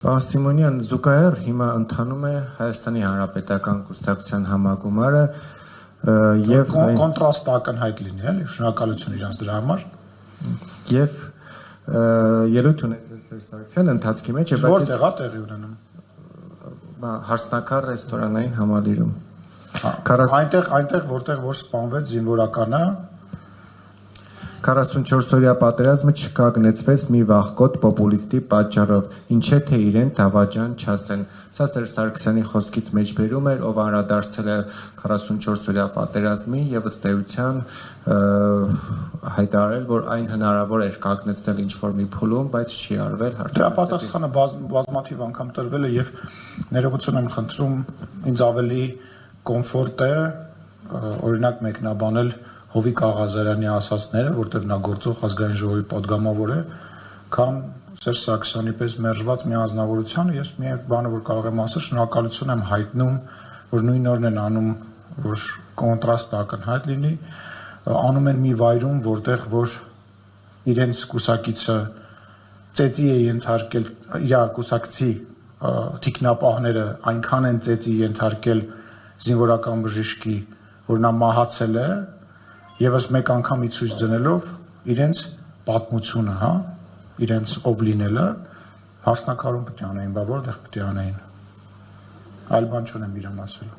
Պարոն Սիմոնյան, զուգահեռ հիմա ընթանում է Հայաստանի Հանրապետական Կուսակցության համագումարը եւ կոնտրաստ ակնհայտ լինի, էլի, շնորհակալություն իրանց դրա համար։ Եվ ելույթ ունեցել Սերժ ընթացքի մեջ, որտեղ է տեղի ունենում։ Հարսնակար ռեստորանային համալիրում։ Այնտեղ որտեղ որ սպանվեց զինվորականը 44-օրյա պատերազմը չկանգնեցվեց մի վախկոտ պոպուլիստի պատճառով, ինչե թե իրեն դավաճան չասեն։ Սա Սերժ Սարգսյանի խոսքից մեջբերում էր, ով անդրադարձել է 44-օրյա պատերազմին եւ ըստ էության հայտարարել, որ այն հնարավոր էր կանգնեցնել ինչ-որ մի փուլում, բայց չի արվել։ Դրա պատասխանը բազմաթիվ անգամ տրվել է եւ ներողություն եմ խնդրում, ինձ ավելի կոմֆորտ է օրինակ մեկնաբանել Հովիկ Աղազարյանի ասածները, որտեղ նա գործող ազգային ժողովի պատգամավոր է, քան Սերժ Սարգսյանի պես մերժված մի անձնավորությանը, ես մի բանը որ կարող եմ ասել, շնորհակալություն եմ հայտնում, որ նույն օրն են անում, որ կոնտրաստ ակնհայտ լինի, անում են մի վայրում, որտեղ որ իրենց կուսակիցը ծեծի է ենթարկել, իր կուսակցի թիկնապահները այնքան են ծեծի ենթարկել զինվորական բժիշկի, որ նա մահացել է Եվս մեկ անգամի ցույց դնելով իրենց պատմությունը, հա, իրենց ով լինելը հարսնակարում պետք է անեին, բա որտեղ պետք է անեին։ Այլ բան չունեմ իրան ասել։